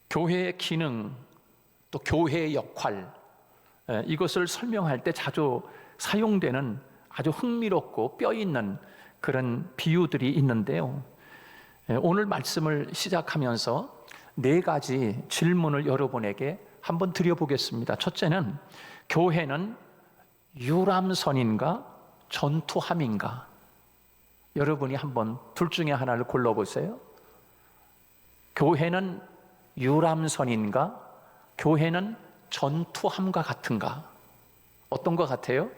교회의 기능, 또 교회의 역할, 이것을 설명할 때 자주 사용되는 아주 흥미롭고 뼈 있는 그런 비유들이 있는데요. 오늘 말씀을 시작하면서 4가지 질문을 여러분에게 한번 드려보겠습니다. 첫째는, 교회는 유람선인가 전투함인가? 여러분이 한번 둘 중에 하나를 골라보세요. 교회는 유람선인가? 교회는 전투함과 같은가? 어떤 것 같아요?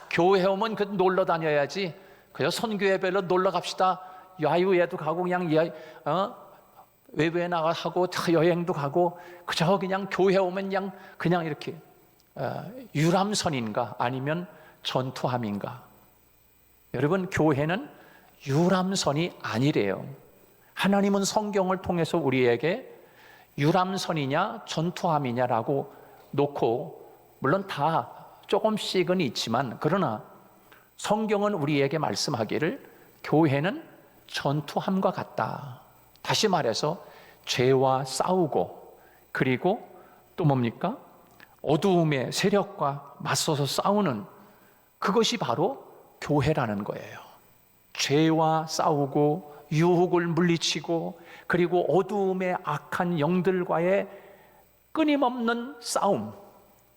교회 오면 놀러 다녀야지. 그저 선교회별로 놀러 갑시다. 야유회도 가고 그냥 외부에 나가고 여행도 가고, 그저 그냥 교회 오면 그냥 이렇게 유람선인가 아니면 전투함인가? 여러분, 교회는 유람선이 아니래요. 하나님은 성경을 통해서 우리에게 유람선이냐 전투함이냐라고 놓고, 물론 다 조금씩은 있지만, 그러나 성경은 우리에게 말씀하기를 교회는 전투함과 같다. 다시 말해서 죄와 싸우고, 그리고 또 뭡니까? 어두움의 세력과 맞서서 싸우는, 그것이 바로 교회라는 거예요. 죄와 싸우고 유혹을 물리치고, 그리고 어두움의 악한 영들과의 끊임없는 싸움.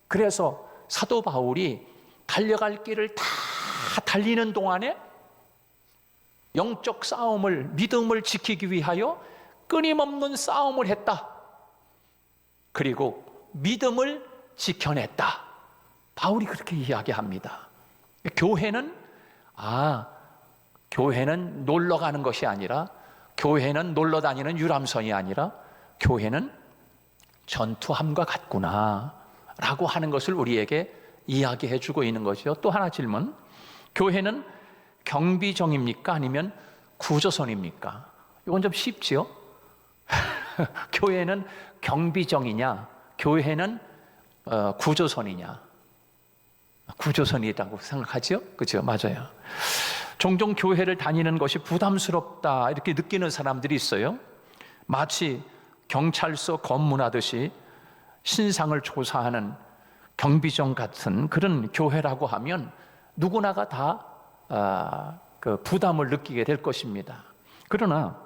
그래서 사도 바울이 달려갈 길을 다 달리는 동안에 영적 싸움을, 믿음을 지키기 위하여 끊임없는 싸움을 했다. 그리고 믿음을 지켜냈다. 바울이 그렇게 이야기합니다. 교회는 놀러 가는 것이 아니라, 교회는 놀러 다니는 유람선이 아니라, 교회는 전투함과 같구나 라고 하는 것을 우리에게 이야기해 주고 있는 거죠. 또 하나 질문, 교회는 경비정입니까? 아니면 구조선입니까? 이건 좀 쉽지요? 교회는 경비정이냐, 교회는 구조선이냐? 구조선이라고 생각하죠? 그렇죠? 맞아요. 종종 교회를 다니는 것이 부담스럽다 이렇게 느끼는 사람들이 있어요. 마치 경찰서 검문하듯이 신상을 조사하는 경비정 같은 그런 교회라고 하면 누구나가 다 그 부담을 느끼게 될 것입니다. 그러나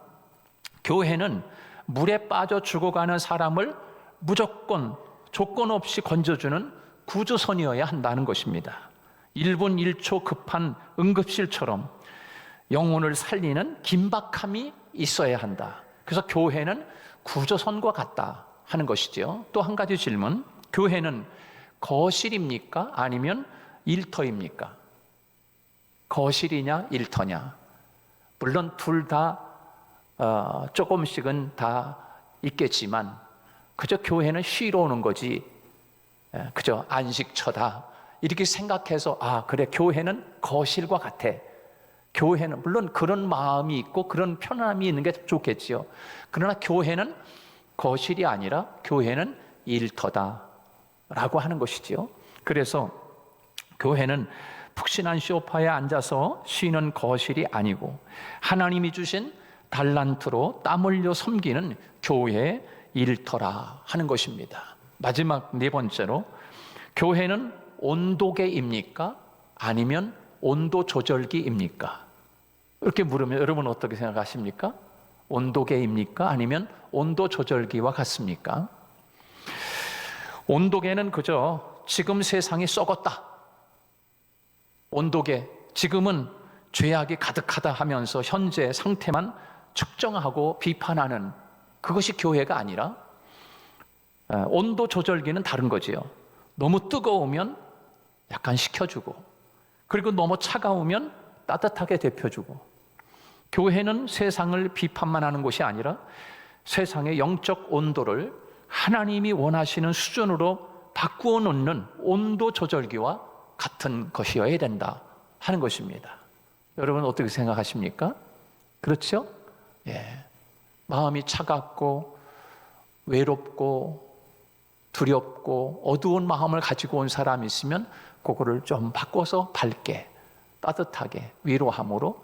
교회는 물에 빠져 죽어가는 사람을 무조건 조건 없이 건져주는 구조선이어야 한다는 것입니다. 1분 1초 급한 응급실처럼 영혼을 살리는 긴박함이 있어야 한다. 그래서 교회는 구조선과 같다 하는 것이죠. 또 한 가지 질문, 교회는 거실입니까? 아니면 일터입니까? 거실이냐 일터냐? 물론 둘 다 조금씩은 다 있겠지만, 그저 교회는 쉬러 오는 거지, 그저 안식처다 이렇게 생각해서 그래, 교회는 거실과 같아. 교회는 물론 그런 마음이 있고 그런 편안함이 있는 게 좋겠지요. 그러나 교회는 거실이 아니라 교회는 일터다 라고 하는 것이지요. 그래서 교회는 푹신한 소파에 앉아서 쉬는 거실이 아니고, 하나님이 주신 달란트로 땀 흘려 섬기는 교회의 일터라 하는 것입니다. 마지막 4번째로, 교회는 온도계입니까? 아니면 온도 조절기입니까? 이렇게 물으면 여러분 어떻게 생각하십니까? 온도계입니까? 아니면 온도 조절기와 같습니까? 온도계는 그저 지금 세상이 썩었다, 온도계, 지금은 죄악이 가득하다 하면서 현재 상태만 측정하고 비판하는, 그것이 교회가 아니라, 온도 조절기는 다른 거지요. 너무 뜨거우면 약간 식혀주고, 그리고 너무 차가우면 따뜻하게 데펴주고. 교회는 세상을 비판만 하는 것이 아니라 세상의 영적 온도를 하나님이 원하시는 수준으로 바꾸어 놓는 온도 조절기와 같은 것이어야 된다 하는 것입니다. 여러분 어떻게 생각하십니까? 그렇죠? 마음이 차갑고 외롭고 두렵고 어두운 마음을 가지고 온 사람이 있으면 그거를 좀 바꿔서 밝게 따뜻하게 위로함으로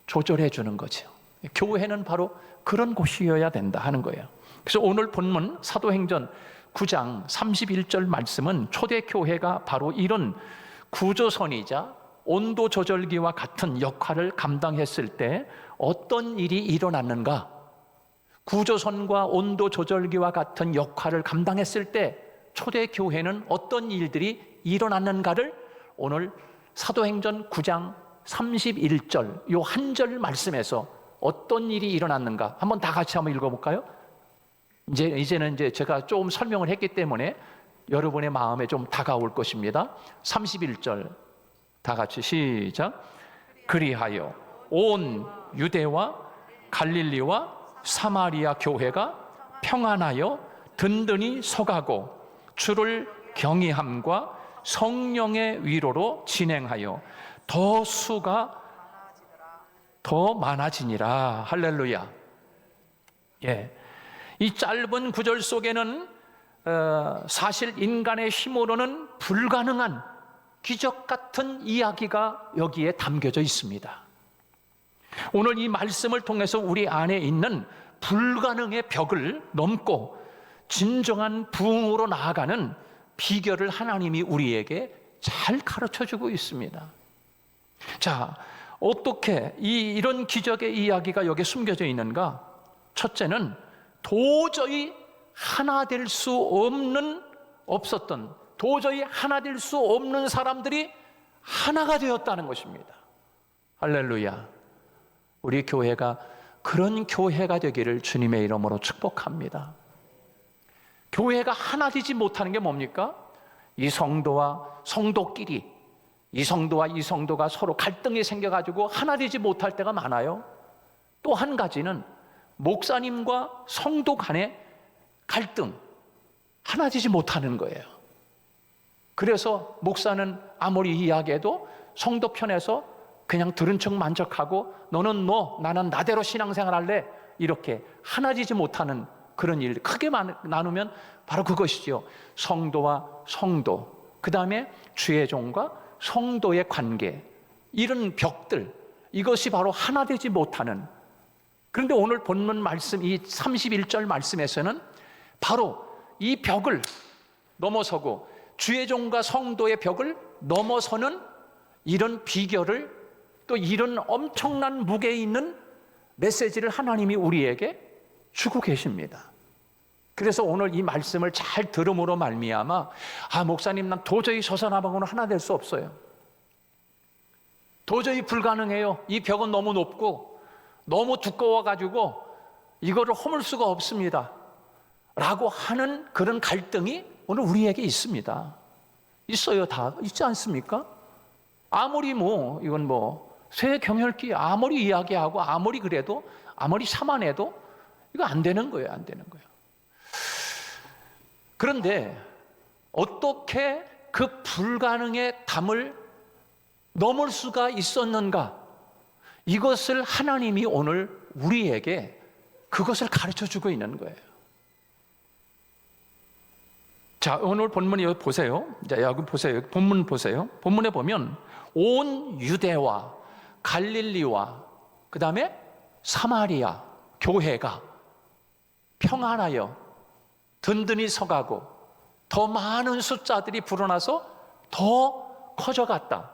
조절해 주는 거죠. 교회는 바로 그런 곳이어야 된다 하는 거예요. 그래서 오늘 본문 사도행전 9장 31절 말씀은 초대교회가 바로 이런 구조선이자 온도 조절기와 같은 역할을 감당했을 때 어떤 일이 일어났는가? 구조선과 온도 조절기와 같은 역할을 감당했을 때 초대교회는 어떤 일들이 일어났는가를 오늘 사도행전 9장 31절 요 한 절 말씀에서 어떤 일이 일어났는가 한번 다 같이 한번 읽어볼까요? 이제는 제가 조금 설명을 했기 때문에 여러분의 마음에 좀 다가올 것입니다. 31절 다 같이 시작. 그리하여 온 유대와 갈릴리와 사마리아 교회가 평안하여 든든히 서가고 주를 경외함과 성령의 위로로 진행하여 더 수가 더 많아지니라. 할렐루야. 예. 이 짧은 구절 속에는 사실 인간의 힘으로는 불가능한 기적 같은 이야기가 여기에 담겨져 있습니다. 오늘 이 말씀을 통해서 우리 안에 있는 불가능의 벽을 넘고 진정한 부흥으로 나아가는 비결을 하나님이 우리에게 잘 가르쳐주고 있습니다. 자, 어떻게 이런 기적의 이야기가 여기에 숨겨져 있는가? 첫째는 도저히 하나 될 수 없었던 도저히 하나 될 수 없는 사람들이 하나가 되었다는 것입니다. 할렐루야. 우리 교회가 그런 교회가 되기를 주님의 이름으로 축복합니다. 교회가 하나 되지 못하는 게 뭡니까? 이 성도와 성도끼리, 이 성도와 이 성도가 서로 갈등이 생겨가지고 하나 되지 못할 때가 많아요. 또 한 가지는 목사님과 성도 간의 갈등, 하나 되지 못하는 거예요. 그래서 목사는 아무리 이야기해도 성도 편에서 그냥 들은 척 만족하고 너는 너, 나는 나대로 신앙생활 할래, 이렇게 하나 되지 못하는 그런 일 크게 나누면 바로 그것이죠. 성도와 성도, 그 다음에 주의 종과 성도의 관계, 이런 벽들, 이것이 바로 하나 되지 못하는. 그런데 오늘 본문 말씀, 이 31절 말씀에서는 바로 이 벽을 넘어서고 주의 종과 성도의 벽을 넘어서는 이런 비결을, 또 이런 엄청난 무게 있는 메시지를 하나님이 우리에게 주고 계십니다. 그래서 오늘 이 말씀을 잘 들음으로 말미암아 목사님, 난 도저히 저 사람하고는 하나 될 수 없어요. 도저히 불가능해요. 이 벽은 너무 높고 너무 두꺼워가지고 이거를 허물 수가 없습니다 라고 하는 그런 갈등이 오늘 우리에게 있습니다. 있어요. 다 있지 않습니까? 아무리 이건 새 경혈기 아무리 이야기하고 아무리 그래도 아무리 참아내도 이거 안 되는 거예요. 안 되는 거예요. 그런데 어떻게 그 불가능의 담을 넘을 수가 있었는가? 이것을 하나님이 오늘 우리에게 그것을 가르쳐 주고 있는 거예요. 자, 오늘 본문에 여기 보세요. 자, 여기 보세요. 본문 보세요. 본문에 보면 온 유대와 갈릴리와 그 다음에 사마리아 교회가 평안하여 든든히 서가고 더 많은 숫자들이 불어나서 더 커져갔다.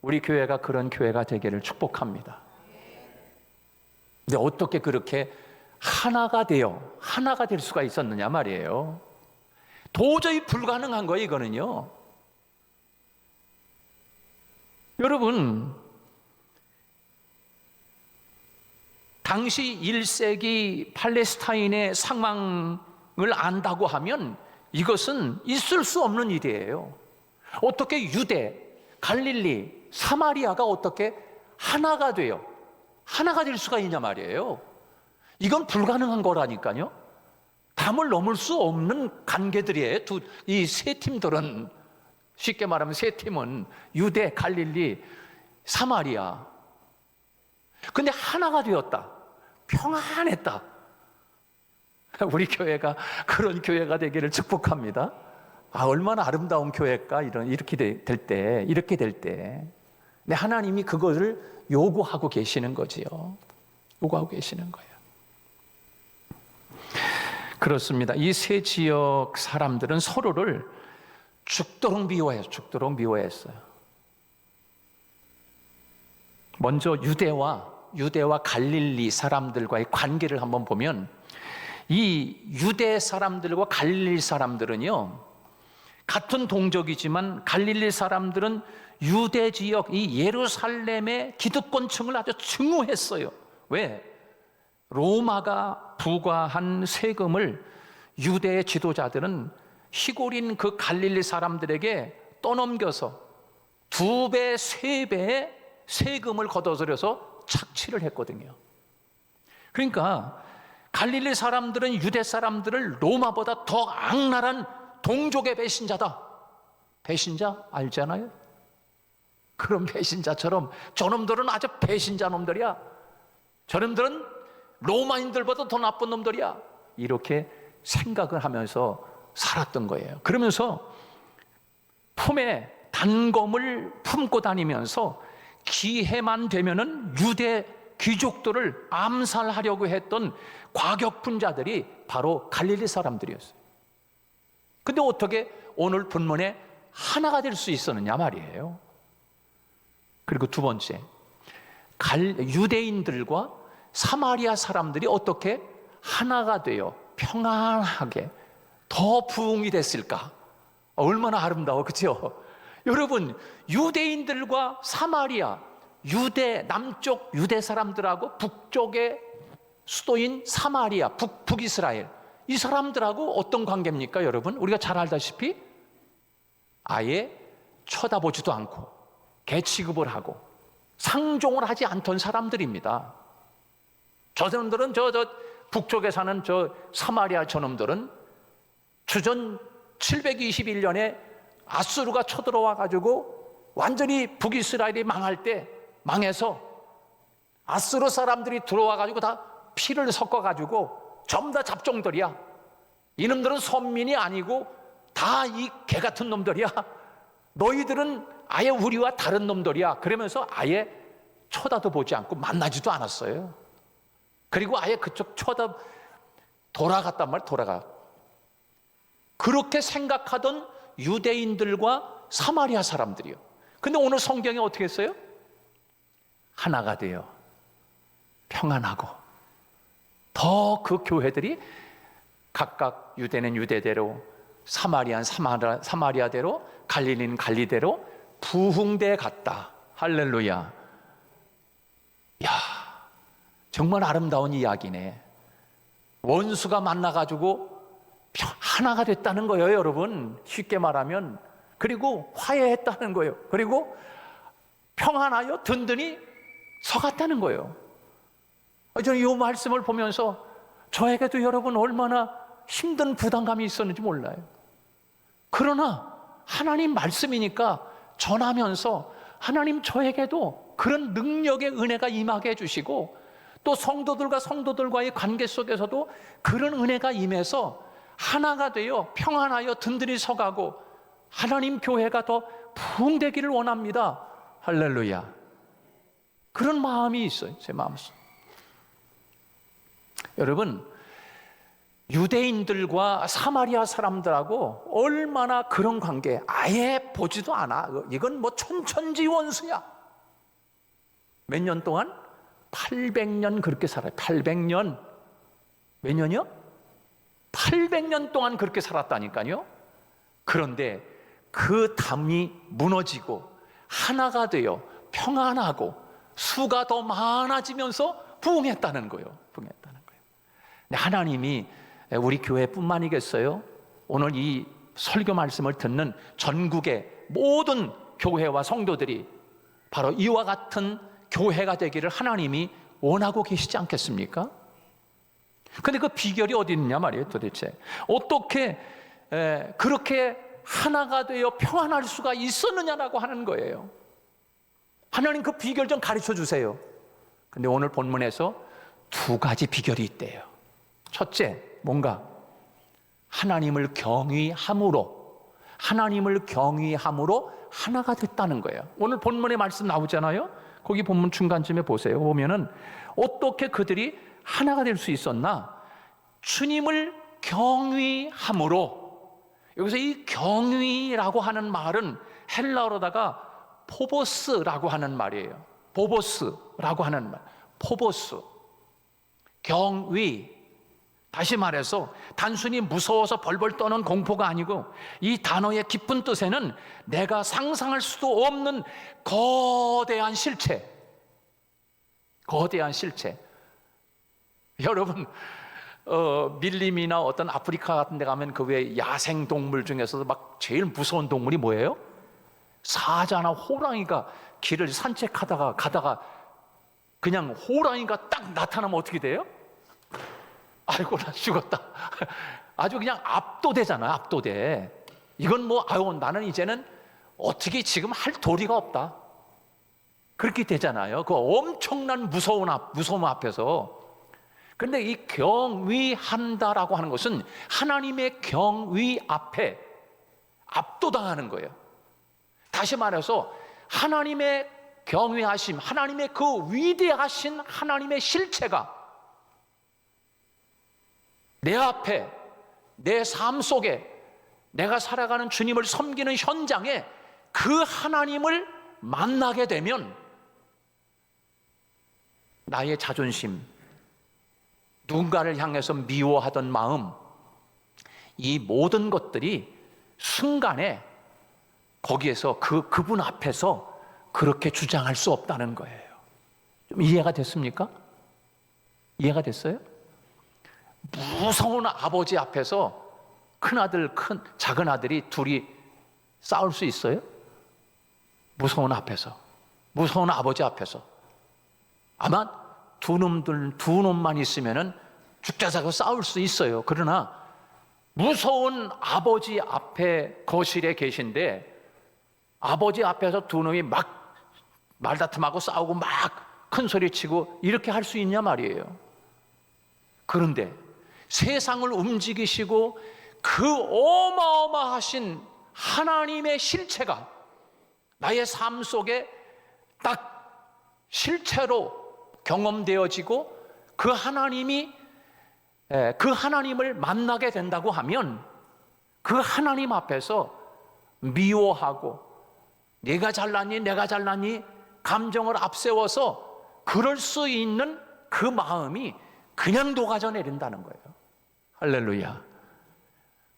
우리 교회가 그런 교회가 되기를 축복합니다. 근데 어떻게 그렇게 하나가 될 수가 있었느냐 말이에요. 도저히 불가능한 거예요, 이거는요. 여러분, 당시 1세기 팔레스타인의 상황을 안다고 하면 이것은 있을 수 없는 일이에요. 어떻게 유대, 갈릴리, 사마리아가 어떻게 하나가 돼요? 하나가 될 수가 있냐 말이에요. 이건 불가능한 거라니까요. 담을 넘을 수 없는 관계들이에요. 이 세 팀들은, 쉽게 말하면 세 팀은 유대, 갈릴리, 사마리아. 근데 하나가 되었다. 평안했다. 우리 교회가 그런 교회가 되기를 축복합니다. 얼마나 아름다운 교회일까? 이렇게 될 때. 근데 하나님이 그것을 요구하고 계시는 거지요. 요구하고 계시는 거예요. 그렇습니다. 이 세 지역 사람들은 서로를 죽도록 미워했어요. 먼저 유대와 갈릴리 사람들과의 관계를 한번 보면, 이 유대 사람들과 갈릴리 사람들은요, 같은 동족이지만 갈릴리 사람들은 유대 지역, 이 예루살렘의 기득권층을 아주 증오했어요. 왜? 로마가 부과한 세금을 유대의 지도자들은 시골인 그 갈릴리 사람들에게 떠넘겨서 2배, 3배의 세금을 걷어들여서 착취를 했거든요. 그러니까 갈릴리 사람들은 유대 사람들을 로마보다 더 악랄한 동족의 배신자다. 배신자 알잖아요? 그런 배신자처럼 저놈들은 아주 배신자 놈들이야. 저놈들은 로마인들보다 더 나쁜 놈들이야. 이렇게 생각을 하면서 살았던 거예요. 그러면서 품에 단검을 품고 다니면서 기회만 되면은 유대 귀족들을 암살하려고 했던 과격분자들이 바로 갈릴리 사람들이었어요. 근데 어떻게 오늘 본문에 하나가 될 수 있었느냐 말이에요. 그리고 두 번째, 유대인들과 사마리아 사람들이 어떻게 하나가 되어 평안하게 더 부흥이 됐을까? 얼마나 아름다워, 그렇죠? 여러분, 유대인들과 사마리아, 남쪽 유대 사람들하고 북쪽의 수도인 사마리아, 북이스라엘, 이 사람들하고 어떤 관계입니까, 여러분? 우리가 잘 알다시피 아예 쳐다보지도 않고 개 취급을 하고 상종을 하지 않던 사람들입니다. 저 사람들은 저 북쪽에 사는 저 사마리아 저놈들은 주전 721년에 아수르가 쳐들어와 가지고 완전히 북이스라엘이 망할 때 망해서 아수르 사람들이 들어와 가지고 다 피를 섞어 가지고 전부 다 잡종들이야. 이놈들은 선민이 아니고 다 이 개 같은 놈들이야. 너희들은 아예 우리와 다른 놈들이야. 그러면서 아예 쳐다도 보지 않고 만나지도 않았어요. 그리고 아예 그쪽 돌아갔단 말이야. 돌아가. 그렇게 생각하던 유대인들과 사마리아 사람들이요. 근데 오늘 성경에 어떻게 했어요? 하나가 되어 평안하고 더 그 교회들이 각각 유대는 유대대로, 사마리아는 사마리아대로, 갈릴리는 갈리대로 부흥돼 갔다. 할렐루야. 야, 정말 아름다운 이야기네. 원수가 만나가지고 하나가 됐다는 거예요, 여러분. 쉽게 말하면. 그리고 화해했다는 거예요. 그리고 평안하여 든든히 서갔다는 거예요. 저는 이 말씀을 보면서 저에게도 여러분 얼마나 힘든 부담감이 있었는지 몰라요. 그러나 하나님 말씀이니까 전하면서 하나님 저에게도 그런 능력의 은혜가 임하게 해주시고, 또 성도들과의 관계 속에서도 그런 은혜가 임해서 하나가 되어 평안하여 든든히 서가고 하나님 교회가 더 부흥되기를 원합니다. 할렐루야. 그런 마음이 있어요, 제 마음속에. 여러분, 유대인들과 사마리아 사람들하고 얼마나 그런 관계, 아예 보지도 않아. 이건 뭐 천천지 원수야. 몇 년 동안? 800년 그렇게 살아요. 800년. 몇 년이요? 800년 동안 그렇게 살았다니까요. 그런데 그 담이 무너지고 하나가 되어 평안하고 수가 더 많아지면서 부흥했다는 거예요. 부흥했다는 거예요. 하나님이 우리 교회뿐만이겠어요? 오늘 이 설교 말씀을 듣는 전국의 모든 교회와 성도들이 바로 이와 같은 교회가 되기를 하나님이 원하고 계시지 않겠습니까? 근데 그 비결이 어디 있느냐 말이에요, 도대체. 어떻게 그렇게 하나가 되어 평안할 수가 있었느냐라고 하는 거예요. 하나님 그 비결 좀 가르쳐 주세요. 근데 오늘 본문에서 2가지 비결이 있대요. 첫째, 뭔가 하나님을 경외함으로 하나가 됐다는 거예요. 오늘 본문의 말씀 나오잖아요. 거기 본문 중간쯤에 보세요. 보면은 어떻게 그들이 하나가 될 수 있었나? 주님을 경외함으로. 여기서 이 경외라고 하는 말은 헬라어로다가 포보스라고 하는 말이에요. 포보스라고 하는 말. 포보스. 경외. 다시 말해서 단순히 무서워서 벌벌 떠는 공포가 아니고 이 단어의 깊은 뜻에는 내가 상상할 수도 없는 거대한 실체. 거대한 실체. 여러분 밀림이나 어떤 아프리카 같은 데 가면 그 외 야생 동물 중에서도 막 제일 무서운 동물이 뭐예요? 사자나 호랑이가 길을 산책하다가 가다가 그냥 호랑이가 딱 나타나면 어떻게 돼요? 아이고 나 죽었다. 아주 그냥 압도되잖아요. 압도돼. 이건 뭐 아유 나는 이제는 어떻게 지금 할 도리가 없다. 그렇게 되잖아요. 그 엄청난 무서움 앞에서. 그런데 이 경외한다라고 하는 것은 하나님의 경외 앞에 압도당하는 거예요. 다시 말해서 하나님의 경외하심, 하나님의 그 위대하신 하나님의 실체가 내 앞에, 내 삶 속에, 내가 살아가는 주님을 섬기는 현장에 그 하나님을 만나게 되면 나의 자존심, 누군가를 향해서 미워하던 마음, 이 모든 것들이 순간에 거기에서 그분 앞에서 그렇게 주장할 수 없다는 거예요. 좀 이해가 됐습니까? 이해가 됐어요? 무서운 아버지 앞에서 작은 아들이 둘이 싸울 수 있어요? 무서운 앞에서, 무서운 아버지 앞에서. 아마 두 놈만 있으면은 죽자 사고 싸울 수 있어요. 그러나 무서운 아버지 앞에 거실에 계신데 아버지 앞에서 두 놈이 막 말다툼하고 싸우고 막 큰 소리 치고 이렇게 할 수 있냐 말이에요. 그런데 세상을 움직이시고 그 어마어마하신 하나님의 실체가 나의 삶 속에 딱 실체로 경험되어지고 그 하나님을 만나게 된다고 하면 그 하나님 앞에서 미워하고 내가 잘났니 감정을 앞세워서 그럴 수 있는 그 마음이 그냥 녹아져 내린다는 거예요. 할렐루야.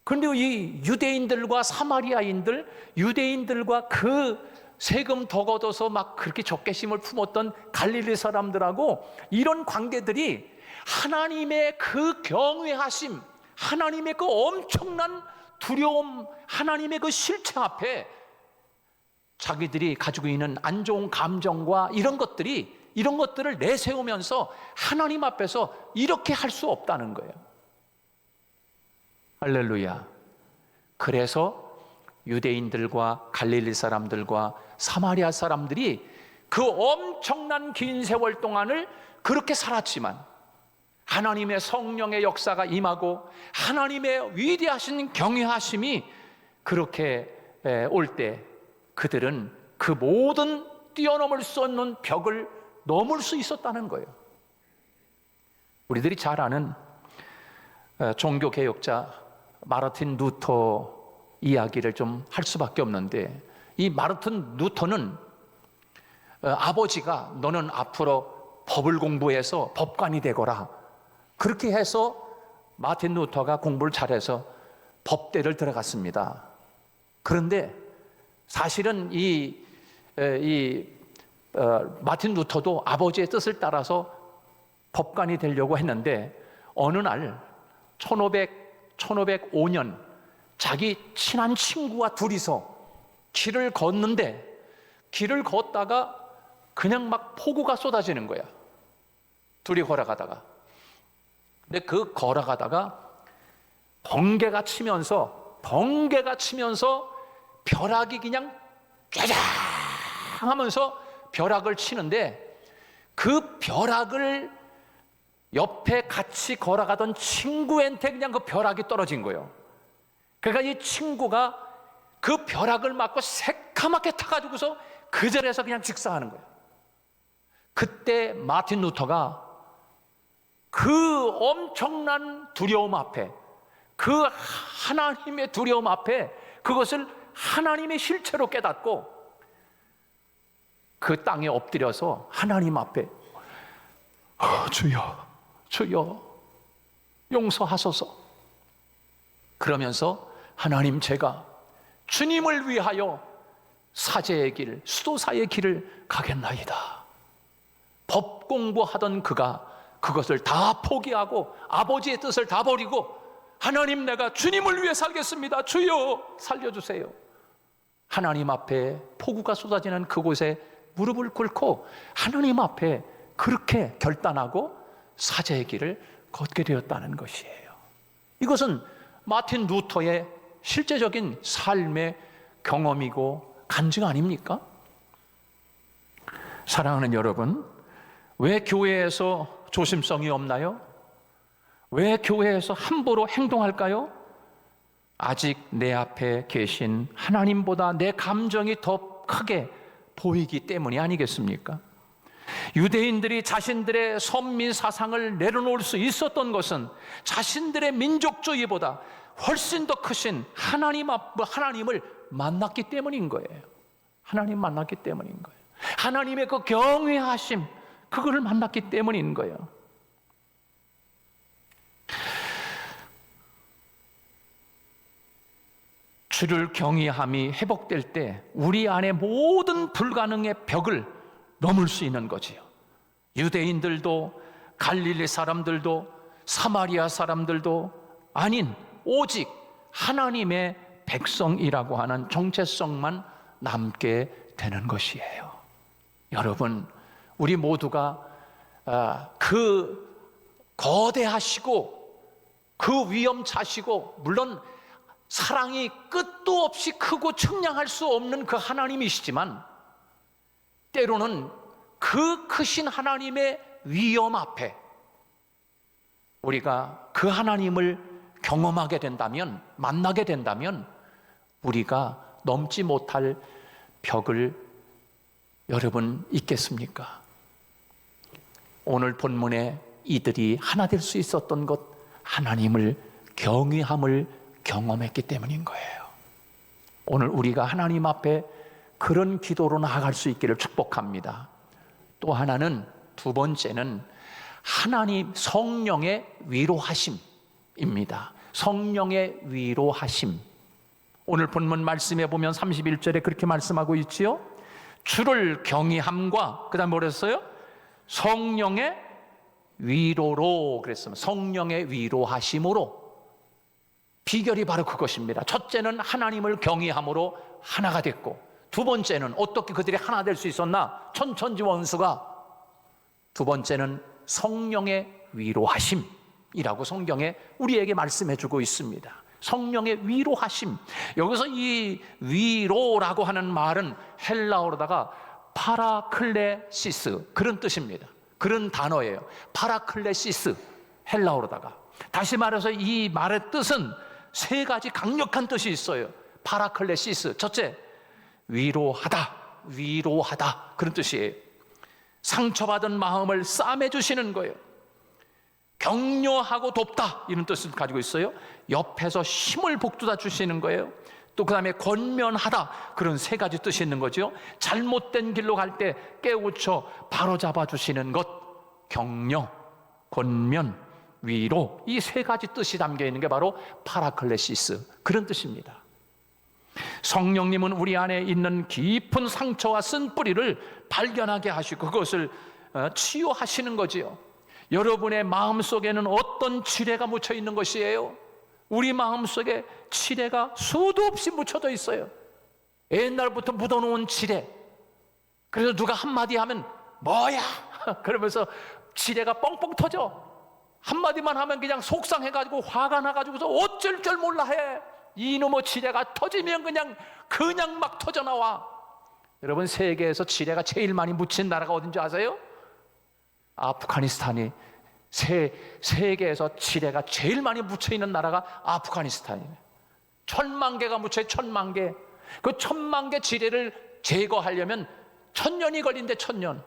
그런데 이 유대인들과 사마리아인들, 유대인들과 그 세금 더 걷어서 막 그렇게 적개심을 품었던 갈릴리 사람들하고 이런 관계들이 하나님의 그 경외하심, 하나님의 그 엄청난 두려움, 하나님의 그 실체 앞에 자기들이 가지고 있는 안 좋은 감정과 이런 것들을 내세우면서 하나님 앞에서 이렇게 할 수 없다는 거예요. 할렐루야. 그래서 유대인들과 갈릴리 사람들과 사마리아 사람들이 그 엄청난 긴 세월 동안을 그렇게 살았지만 하나님의 성령의 역사가 임하고 하나님의 위대하신 경외하심이 그렇게 올 때 그들은 그 모든 뛰어넘을 수 없는 벽을 넘을 수 있었다는 거예요. 우리들이 잘 아는 종교개혁자 마르틴 루터 이야기를 좀 할 수밖에 없는데 이 마르틴 루터는 아버지가 너는 앞으로 법을 공부해서 법관이 되거라 그렇게 해서 마틴 루터가 공부를 잘해서 법대를 들어갔습니다. 그런데 사실은 마틴 루터도 아버지의 뜻을 따라서 법관이 되려고 했는데 어느 날 1505년 자기 친한 친구와 둘이서 길을 걷는데 길을 걷다가 그냥 막 폭우가 쏟아지는 거야. 둘이 걸어가다가. 근데 그 걸어가다가 번개가 치면서 벼락이 그냥 쫙 하면서 벼락을 치는데 그 벼락을 옆에 같이 걸어가던 친구한테 그냥 그 벼락이 떨어진 거예요. 그러니까 이 친구가 그 벼락을 맞고 새카맣게 타가지고서 그 자리에서 그냥 직사하는 거예요. 그때 마틴 루터가 그 엄청난 두려움 앞에, 그 하나님의 두려움 앞에 그것을 하나님의 실체로 깨닫고 그 땅에 엎드려서 하나님 앞에 주여, 주여 용서하소서. 그러면서 하나님, 제가 주님을 위하여 사제의 길, 수도사의 길을 가겠나이다. 법 공부하던 그가 그것을 다 포기하고 아버지의 뜻을 다 버리고 하나님, 내가 주님을 위해 살겠습니다. 주여 살려주세요. 하나님 앞에 폭우가 쏟아지는 그곳에 무릎을 꿇고 하나님 앞에 그렇게 결단하고 사제의 길을 걷게 되었다는 것이에요. 이것은 마틴 루터의 실제적인 삶의 경험이고 간증 아닙니까? 사랑하는 여러분, 왜 교회에서 조심성이 없나요? 왜 교회에서 함부로 행동할까요? 아직 내 앞에 계신 하나님보다 내 감정이 더 크게 보이기 때문이 아니겠습니까? 유대인들이 자신들의 선민 사상을 내려놓을 수 있었던 것은 자신들의 민족주의보다 훨씬 더 크신 하나님을 만났기 때문인 거예요. 하나님 만났기 때문인 거예요. 하나님의 그 경외하심, 그거를 만났기 때문인 거예요. 주를 경외함이 회복될 때 우리 안에 모든 불가능의 벽을 넘을 수 있는 거지요. 유대인들도 갈릴리 사람들도 사마리아 사람들도 아닌 오직 하나님의 백성이라고 하는 정체성만 남게 되는 것이에요. 여러분, 우리 모두가 그 거대하시고 그 위엄차시고 물론 사랑이 끝도 없이 크고 측량할 수 없는 그 하나님이시지만 때로는 그 크신 하나님의 위엄 앞에 우리가 그 하나님을 경험하게 된다면, 만나게 된다면 우리가 넘지 못할 벽을 여러분 있겠습니까? 오늘 본문에 이들이 하나 될 수 있었던 것, 하나님을 경외함을 경험했기 때문인 거예요. 오늘 우리가 하나님 앞에 그런 기도로 나아갈 수 있기를 축복합니다. 또 하나는, 두 번째는 하나님 성령의 위로하심입니다. 성령의 위로하심. 오늘 본문 말씀에 보면 31절에 그렇게 말씀하고 있지요. 주를 경외함과 그 다음에 뭐랬어요? 성령의 위로로 그랬습니다. 성령의 위로하심으로. 비결이 바로 그것입니다. 첫째는 하나님을 경외함으로 하나가 됐고, 두 번째는 어떻게 그들이 하나 될 수 있었나? 천천지원수가. 두 번째는 성령의 위로하심이라고 성경에 우리에게 말씀해 주고 있습니다. 성령의 위로하심. 여기서 이 위로라고 하는 말은 헬라어로다가 파라클레시스, 그런 뜻입니다. 그런 단어예요. 파라클레시스, 헬라어로다가. 다시 말해서 이 말의 뜻은 세 가지 강력한 뜻이 있어요. 파라클레시스. 첫째, 위로하다, 위로하다, 그런 뜻이에요. 상처받은 마음을 싸매 주시는 거예요. 격려하고 돕다, 이런 뜻을 가지고 있어요. 옆에서 힘을 북돋아 주시는 거예요. 또 그 다음에 권면하다, 그런 세 가지 뜻이 있는 거죠. 잘못된 길로 갈 때 깨우쳐 바로잡아 주시는 것, 격려, 권면, 위로, 이 세 가지 뜻이 담겨 있는 게 바로 파라클레시스, 그런 뜻입니다. 성령님은 우리 안에 있는 깊은 상처와 쓴뿌리를 발견하게 하시고 그것을 치유하시는 거지요. 여러분의 마음속에는 어떤 지뢰가 묻혀 있는 것이에요? 우리 마음속에 지뢰가 수도 없이 묻혀져 있어요. 옛날부터 묻어놓은 지뢰. 그래서 누가 한마디 하면 뭐야? 그러면서 지뢰가 뻥뻥 터져. 한마디만 하면 그냥 속상해가지고 화가 나가지고서 어쩔 줄 몰라 해. 이놈의 지뢰가 터지면 그냥 막 터져나와. 여러분, 세계에서 지뢰가 제일 많이 묻힌 나라가 어딘지 아세요? 아프가니스탄이 세계에서 지뢰가 제일 많이 묻혀있는 나라가 아프가니스탄이에요. 1000만 개가 묻혀요. 1000만 개. 그 1000만 개 지뢰를 제거하려면 1000년이 걸린대. 1000년.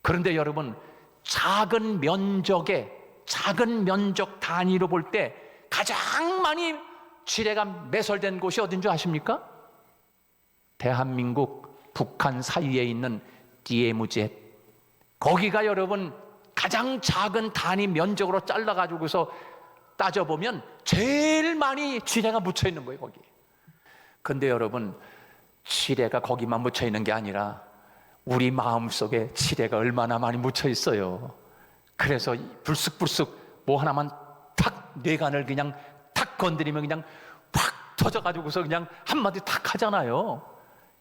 그런데 여러분, 작은 면적 단위로 볼 때 가장 많이 지뢰가 매설된 곳이 어딘 줄 아십니까? 대한민국 북한 사이에 있는 DMZ. 거기가 여러분 가장 작은 단위 면적으로 잘라가지고서 따져보면 제일 많이 지뢰가 묻혀 있는 거예요, 거기. 근데 여러분, 지뢰가 거기만 묻혀 있는 게 아니라 우리 마음속에 지뢰가 얼마나 많이 묻혀 있어요. 그래서 불쑥불쑥 뭐 하나만 탁 뇌관을 그냥 탁 건드리면 그냥 확 터져가지고서 그냥 한마디 탁 하잖아요.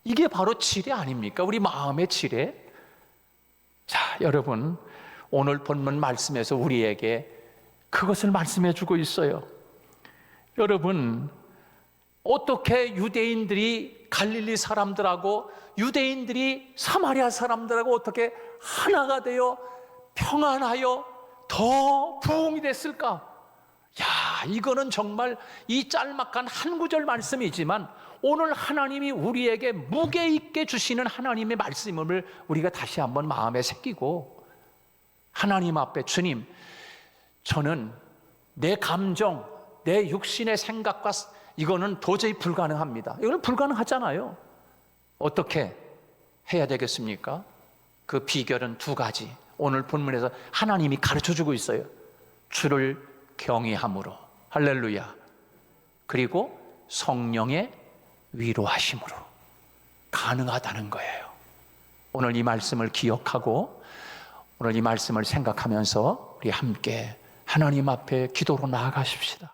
이게 바로 지뢰 아닙니까? 우리 마음의 지뢰. 자, 여러분, 오늘 본문 말씀에서 우리에게 그것을 말씀해 주고 있어요. 여러분, 어떻게 유대인들이 갈릴리 사람들하고 유대인들이 사마리아 사람들하고 어떻게 하나가 되어 평안하여 더 부흥이 됐을까? 야, 이거는 정말 이 짤막한 한 구절 말씀이지만 오늘 하나님이 우리에게 무게 있게 주시는 하나님의 말씀을 우리가 다시 한번 마음에 새기고 하나님 앞에, 주님, 저는 내 감정, 내 육신의 생각과 이거는 도저히 불가능합니다. 이거는 불가능하잖아요. 어떻게 해야 되겠습니까? 그 비결은 두 가지. 오늘 본문에서 하나님이 가르쳐주고 있어요. 주를 경외함으로, 할렐루야. 그리고 성령의 위로하심으로 가능하다는 거예요. 오늘 이 말씀을 기억하고 오늘 이 말씀을 생각하면서 우리 함께 하나님 앞에 기도로 나아가십시다.